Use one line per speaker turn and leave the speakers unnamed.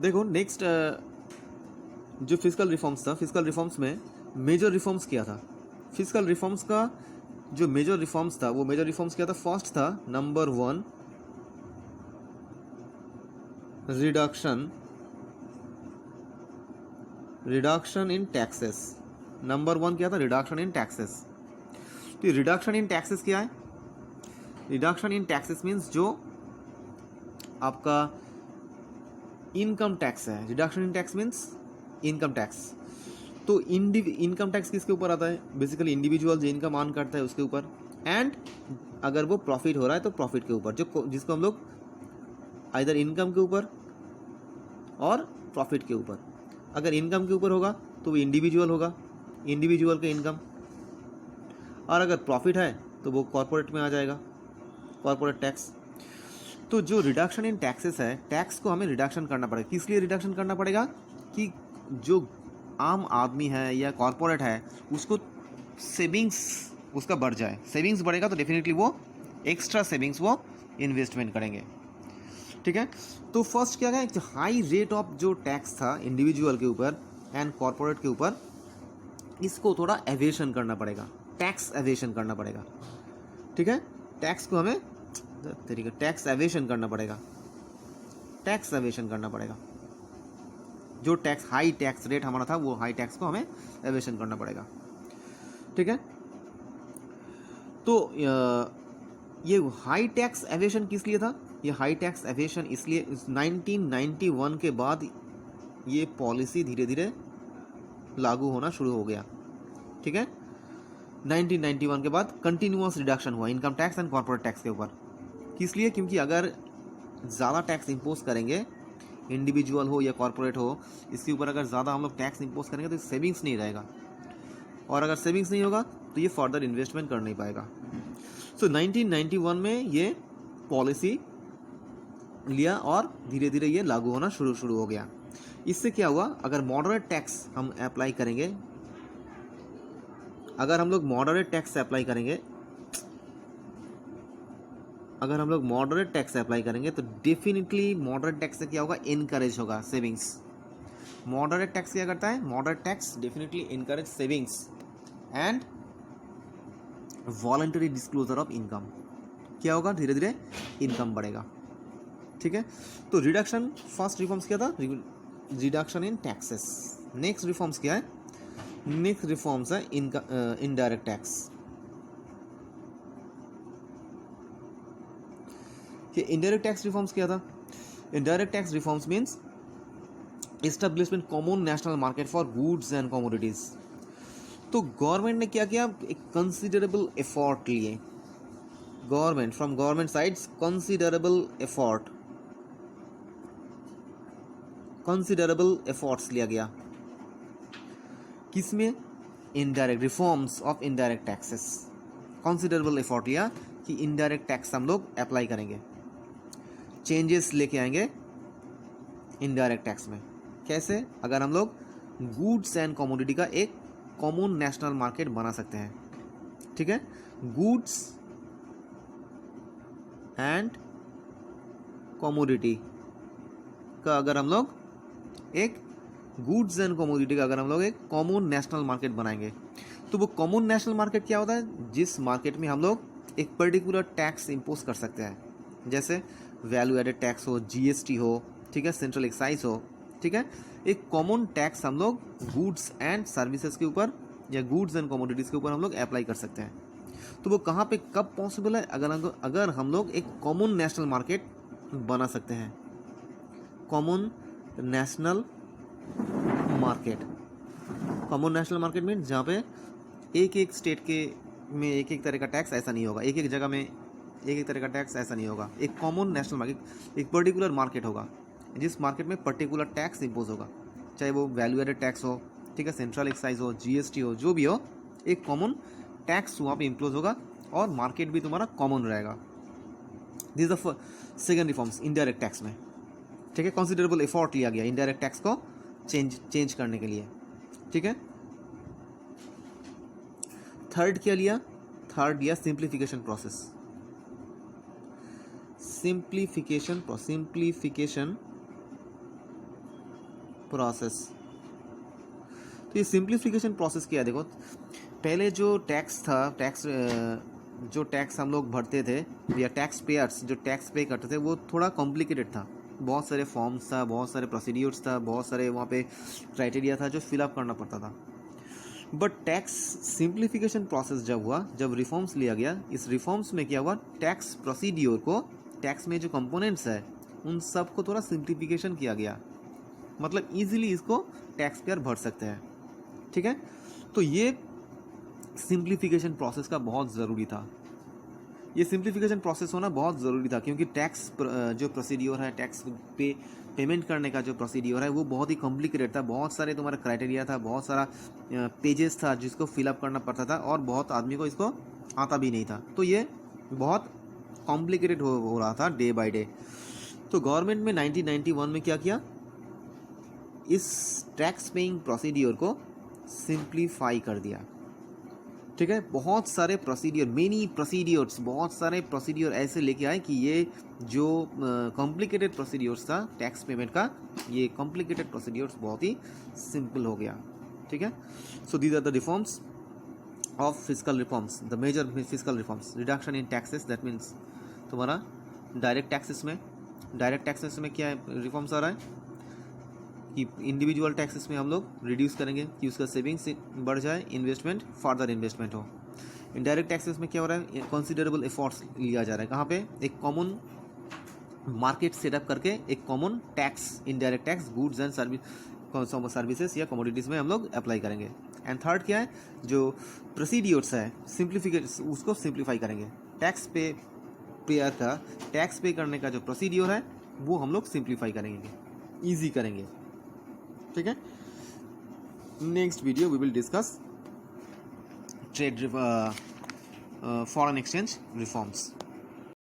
देखो नेक्स्ट जो physical reforms था, फिजिकल रिफॉर्म्स में मेजर रिफॉर्म्स किया था। फिजिकल रिफॉर्म्स का जो मेजर रिफॉर्म्स था, वो मेजर रिफॉर्म्स क्या था? फर्स्ट था number 1 reduction in taxes. Number 1 क्या था? Reduction in taxes. तो रिडक्शन इन टैक्सेस क्या है? रिडक्शन इन टैक्सेस मीन्स जो आपका इनकम टैक्स है। Reduction in tax means income tax. तो इनकम टैक्स किसके ऊपर आता है? बेसिकली इंडिविजुअल जो इनकम अर्न करता है उसके ऊपर, एंड अगर वो प्रॉफिट हो रहा है तो प्रॉफिट के ऊपर, जो जिसको हम लोग आइदर इनकम के ऊपर और प्रॉफिट के ऊपर। अगर इनकम के ऊपर होगा तो वो इंडिविजुअल होगा, इंडिविजुअल के इनकम, और अगर प्रॉफिट है तो वो कॉर्पोरेट में आ जाएगा, कॉर्पोरेट टैक्स। तो जो रिडक्शन इन टैक्सेस है, टैक्स को हमें रिडक्शन करना पड़ेगा। किस लिए रिडक्शन करना पड़ेगा? कि जो आम आदमी है या कॉर्पोरेट है उसको सेविंग्स उसका बढ़ जाए। सेविंग्स बढ़ेगा तो डेफिनेटली वो एक्स्ट्रा सेविंग्स वो इन्वेस्टमेंट करेंगे। ठीक है। तो फर्स्ट क्या है, हाई रेट ऑफ जो टैक्स था इंडिविजुअल के ऊपर एंड कॉर्पोरेट के ऊपर, इसको थोड़ा एवेशन करना पड़ेगा, टैक्स एवेशन करना पड़ेगा। ठीक है। टैक्स को हमें तरीके टैक्स एवेशन करना पड़ेगा, टैक्स एवेशन करना पड़ेगा। जो टैक्स हाई टैक्स रेट हमारा था वो हाई टैक्स को हमें एवेशन करना पड़ेगा। ठीक है। तो ये हाई टैक्स एवेशन किस लिए था? ये हाई टैक्स एवेशन इसलिए 1991 के बाद ये पॉलिसी धीरे धीरे लागू होना शुरू हो गया। ठीक है। 1991 के बाद कंटिन्यूअस रिडक्शन हुआ income tax and corporate tax के ऊपर। किस लिए? क्योंकि अगर ज़्यादा टैक्स इम्पोज करेंगे, इंडिविजुअल हो या कॉर्पोरेट हो, इसके ऊपर अगर ज़्यादा हम लोग टैक्स इम्पोज करेंगे तो सेविंग्स नहीं रहेगा, और अगर सेविंग्स नहीं होगा तो ये फर्दर इन्वेस्टमेंट कर नहीं पाएगा। सो 1991 में ये पॉलिसी लिया और धीरे धीरे ये लागू होना शुरू हो गया। इससे क्या हुआ? अगर मॉडरेट टैक्स हम अप्लाई करेंगे, अगर हम लोग मॉडरेट टैक्स अप्लाई करेंगे, अगर हम लोग मॉडरेट टैक्स अप्लाई करेंगे तो डेफिनेटली मॉडरेट टैक्स से क्या होगा? इनकरेज होगा सेविंग्स। मॉडरेट टैक्स क्या करता है? Moderate tax definitely encourage savings and voluntary disclosure of income. क्या होगा? धीरे धीरे इनकम बढ़ेगा। ठीक है। तो रिडक्शन, फर्स्ट रिफॉर्म्स क्या था? Reduction in taxes. Next reforms क्या है? नेक्स्ट रिफॉर्म्स है इनडायरेक्ट टैक्स। ये इनडायरेक्ट टैक्स रिफॉर्म्स क्या था? Indirect tax reforms means establishment common national market for goods and commodities. तो गवर्नमेंट ने क्या किया? एक कंसिडरेबल एफर्ट लिए, government from government sides considerable efforts लिया गया। किसमें? Indirect reforms of indirect taxes. Considerable effort लिया कि इनडायरेक्ट टैक्स हम लोग अप्लाई करेंगे, चेंजेस लेके आएंगे इनडायरेक्ट टैक्स में। कैसे? अगर हम लोग गुड्स एंड कमोडिटी का एक कॉमन नेशनल मार्केट बना सकते हैं। ठीक है। गुड्स एंड कमोडिटी का अगर हम लोग एक कॉमन नेशनल मार्केट बनाएंगे, तो वो कॉमन नेशनल मार्केट क्या होता है? जिस मार्केट में हम लोग एक पर्टिकुलर टैक्स इम्पोज कर सकते हैं, जैसे वैल्यू एडेड टैक्स हो, जीएसटी हो, ठीक है, सेंट्रल एक्साइज हो। ठीक है। एक कॉमन टैक्स हम लोग गुड्स एंड सर्विसेज के ऊपर या गुड्स एंड कमोडिटीज़ के ऊपर हम लोग अप्लाई कर सकते हैं। तो वो कहाँ पे कब पॉसिबल है? अगर हम लोग एक कॉमन नेशनल मार्केट बना सकते हैं। कॉमन नेशनल मार्केट मीन्स जहाँ पे एक एक स्टेट के में एक एक तरह का टैक्स ऐसा नहीं होगा, एक एक जगह में एक एक तरह का टैक्स ऐसा नहीं होगा। एक कॉमन नेशनल मार्केट, एक पर्टिकुलर मार्केट होगा जिस मार्केट में पर्टिकुलर टैक्स इम्पोज होगा, चाहे वो वैल्यू एडेड टैक्स हो, ठीक है, सेंट्रल एक्साइज हो, जीएसटी हो, जो भी हो, एक कॉमन टैक्स वहाँ पे इम्पोज होगा और मार्केट भी तुम्हारा कॉमन रहेगा। This the second reforms indirect tax में। ठीक है। कंसिडरेबल एफर्ट लिया गया इनडायरेक्ट टैक्स को चेंज करने के लिए। ठीक है। थर्ड क्या लिया? थर्ड लिया सिंप्लीफिकेशन प्रोसेस। Simplification process. तो ये सिंप्लीफिकेशन प्रोसेस क्या है, देखो पहले जो टैक्स था, जो टैक्स हम लोग भरते थे या टैक्स पेयर्स जो टैक्स पे करते थे वो थोड़ा कॉम्प्लिकेटेड था, बहुत सारे फॉर्म्स था, बहुत सारे प्रोसीड्यूर्स था, बहुत सारे वहाँ पे क्राइटेरिया था जो फिलअप करना पड़ता था। बट टैक्स सिंप्लीफिकेशन प्रोसेस जब हुआ, जब रिफॉर्म्स लिया गया, इस रिफॉर्म्स में क्या हुआ, टैक्स प्रोसीड्योर को, टैक्स में जो कंपोनेंट्स है उन सब को थोड़ा सिंप्लीफिकेशन किया गया, मतलब इजीली इसको टैक्स पेयर भर सकते हैं। ठीक है, तो ये सिंप्लीफिकेशन प्रोसेस का बहुत ज़रूरी था, ये सिंप्लीफिकेशन प्रोसेस होना बहुत ज़रूरी था, क्योंकि टैक्स जो प्रोसीड्योर है, टैक्स पेमेंट करने का जो प्रोसीड्योर है वो बहुत ही कॉम्प्लिकेटेड था, बहुत सारे तुम्हारा क्राइटेरिया था, बहुत सारा पेजेस था जिसको फिलअप करना पड़ता था, और बहुत आदमी को इसको आता भी नहीं था, तो ये बहुत कॉम्प्लिकेटेड हो रहा था डे बाय डे। तो गवर्नमेंट में 1991 में क्या किया, इस टैक्स पेइंग प्रोसीड्योर को सिंप्लीफाई कर दिया। ठीक है, बहुत सारे प्रोसीड्योर, मेनी प्रोसीड्योर्स, बहुत सारे प्रोसीड्योर ऐसे लेके आए कि ये जो कॉम्प्लिकेटेड प्रोसीड्योर्स था टैक्स पेमेंट का, ये कॉम्प्लिकेटेड प्रोसीड्योर्स बहुत ही सिंपल हो गया। ठीक है, so these are the reforms of fiscal reforms, the major fiscal reforms, reduction in taxes, that means तुम्हारा डायरेक्ट टैक्सेस में क्या रिफॉर्म्स आ रहा है कि इंडिविजुअल टैक्सेस में हम लोग रिड्यूस करेंगे कि उसका सेविंग्स बढ़ जाए, इन्वेस्टमेंट फर्दर इन्वेस्टमेंट हो। इनडायरेक्ट टैक्सेस में क्या हो रहा है, कंसिडरेबल एफर्ट्स लिया जा रहा है, कहाँ पे, एक कॉमन मार्केट सेटअप करके एक common tax, indirect tax goods and services या कमोडिटीज़ में हम लोग अप्लाई करेंगे। एंड थर्ड क्या है, जो प्रोसीड्योर्स है सिंप्लीफिकेशन, उसको सिंप्लीफाई करेंगे, टैक्स पेयर का टैक्स पे करने का जो प्रोसीड्योर है वो हम लोग सिंप्लीफाई करेंगे, ईजी करेंगे। ठीक है, next video we will discuss trade foreign exchange reforms.